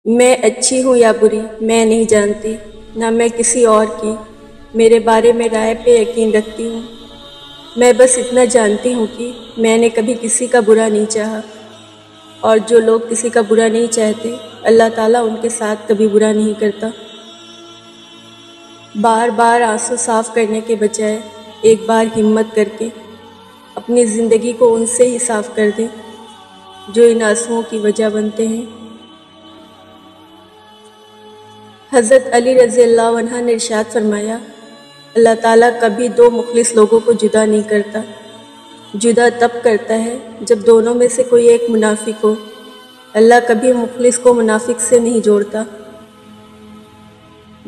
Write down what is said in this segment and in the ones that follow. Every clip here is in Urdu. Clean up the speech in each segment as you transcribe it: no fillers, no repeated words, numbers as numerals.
میں اچھی ہوں یا بری میں نہیں جانتی، نہ میں کسی اور کی میرے بارے میں رائے پہ یقین رکھتی ہوں۔ میں بس اتنا جانتی ہوں کہ میں نے کبھی کسی کا برا نہیں چاہا، اور جو لوگ کسی کا برا نہیں چاہتے اللہ تعالیٰ ان کے ساتھ کبھی برا نہیں کرتا۔ بار بار آنسو صاف کرنے کے بجائے ایک بار ہمت کر کے اپنی زندگی کو ان سے ہی صاف کر دیں جو ان آنسوؤں کی وجہ بنتے ہیں۔ حضرت علی رضی اللہ عنہ نے ارشاد فرمایا، اللہ تعالیٰ کبھی دو مخلص لوگوں کو جدا نہیں کرتا، جدا تب کرتا ہے جب دونوں میں سے کوئی ایک منافق ہو۔ اللہ کبھی مخلص کو منافق سے نہیں جوڑتا۔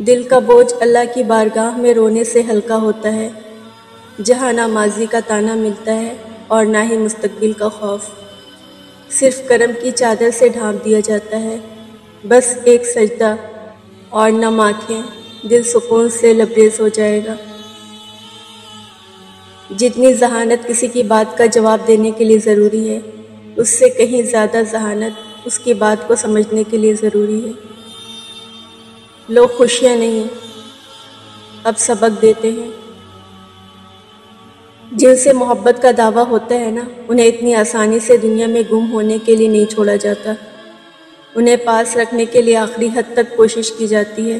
دل کا بوجھ اللہ کی بارگاہ میں رونے سے ہلکا ہوتا ہے، جہاں نہ ماضی کا تانا ملتا ہے اور نہ ہی مستقبل کا خوف۔ صرف کرم کی چادر سے ڈھانپ دیا جاتا ہے، بس ایک سجدہ اور نم آنکھیں، دل سکون سے لبریز ہو جائے گا۔ جتنی ذہانت کسی کی بات کا جواب دینے کے لیے ضروری ہے، اس سے کہیں زیادہ ذہانت اس کی بات کو سمجھنے کے لیے ضروری ہے۔ لوگ خوشیاں نہیں، اب سبق دیتے ہیں۔ جن سے محبت کا دعویٰ ہوتا ہے نا، انہیں اتنی آسانی سے دنیا میں گم ہونے کے لیے نہیں چھوڑا جاتا، انہیں پاس رکھنے کے لیے آخری حد تک کوشش کی جاتی ہے۔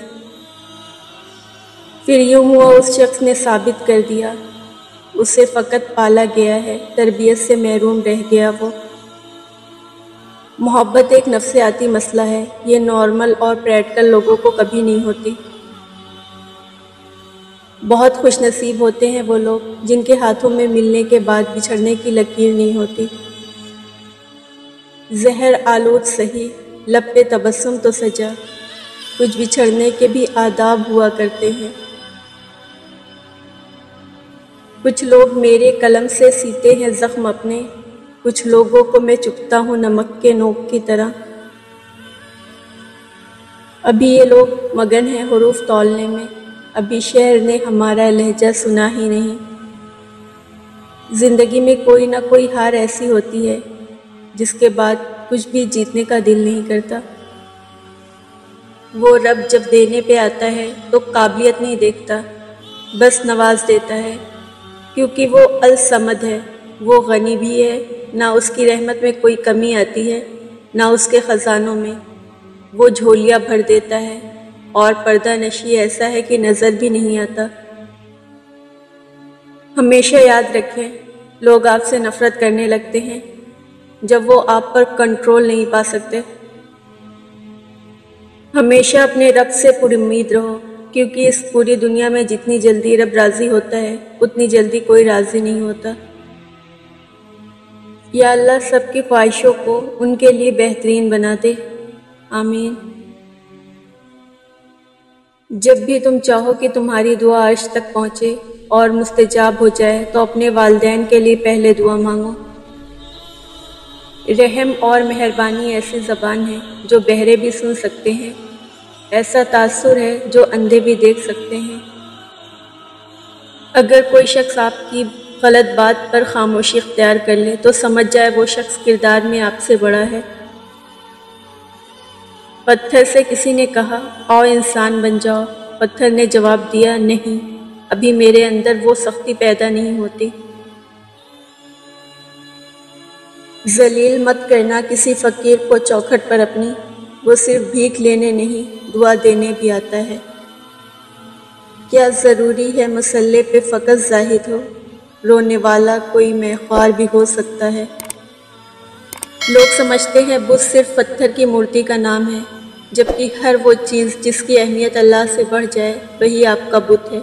پھر یوں ہوا اس شخص نے ثابت کر دیا، اسے فقط پالا گیا ہے، تربیت سے محروم رہ گیا وہ۔ محبت ایک نفسیاتی مسئلہ ہے، یہ نارمل اور پریکٹیکل لوگوں کو کبھی نہیں ہوتی۔ بہت خوش نصیب ہوتے ہیں وہ لوگ جن کے ہاتھوں میں ملنے کے بعد بچھڑنے کی لکیر نہیں ہوتی۔ زہر آلود سہی، لب پہ تبسم تو سجا، کچھ بچھڑنے کے بھی آداب ہوا کرتے ہیں۔ کچھ لوگ میرے قلم سے سیتے ہیں زخم اپنے، کچھ لوگوں کو میں چکھتا ہوں نمک کے نوک کی طرح۔ ابھی یہ لوگ مگن ہیں حروف تولنے میں، ابھی شہر نے ہمارا لہجہ سنا ہی نہیں۔ زندگی میں کوئی نہ کوئی ہار ایسی ہوتی ہے جس کے بعد کچھ بھی جیتنے کا دل نہیں کرتا۔ وہ رب جب دینے پہ آتا ہے تو قابلیت نہیں دیکھتا، بس نواز دیتا ہے، کیونکہ وہ الصمد ہے، وہ غنی بھی ہے، نہ اس کی رحمت میں کوئی کمی آتی ہے نہ اس کے خزانوں میں۔ وہ جھولیاں بھر دیتا ہے اور پردہ نشی ایسا ہے کہ نظر بھی نہیں آتا۔ ہمیشہ یاد رکھیں، لوگ آپ سے نفرت کرنے لگتے ہیں جب وہ آپ پر کنٹرول نہیں پا سکتے۔ ہمیشہ اپنے رب سے پر امید رہو، کیونکہ اس پوری دنیا میں جتنی جلدی رب راضی ہوتا ہے اتنی جلدی کوئی راضی نہیں ہوتا۔ یا اللہ سب کی خواہشوں کو ان کے لیے بہترین بنا دے، آمین۔ جب بھی تم چاہو کہ تمہاری دعا عرش تک پہنچے اور مستجاب ہو جائے تو اپنے والدین کے لیے پہلے دعا مانگو۔ رحم اور مہربانی ایسی زبان ہے جو بہرے بھی سن سکتے ہیں، ایسا تاثر ہے جو اندھے بھی دیکھ سکتے ہیں۔ اگر کوئی شخص آپ کی غلط بات پر خاموشی اختیار کر لے تو سمجھ جائے وہ شخص کردار میں آپ سے بڑا ہے۔ پتھر سے کسی نے کہا، آؤ انسان بن جاؤ، پتھر نے جواب دیا، نہیں، ابھی میرے اندر وہ سختی پیدا نہیں ہوتی۔ ذلیل مت کرنا کسی فقیر کو چوکھٹ پر اپنی، وہ صرف بھیک لینے نہیں دعا دینے بھی آتا ہے۔ کیا ضروری ہے مسلح پہ فقط زاہد ہو، رونے والا کوئی میخوار بھی ہو سکتا ہے۔ لوگ سمجھتے ہیں بت صرف پتھر کی مورتی کا نام ہے، جبکہ ہر وہ چیز جس کی اہمیت اللہ سے بڑھ جائے وہی آپ کا بت ہے۔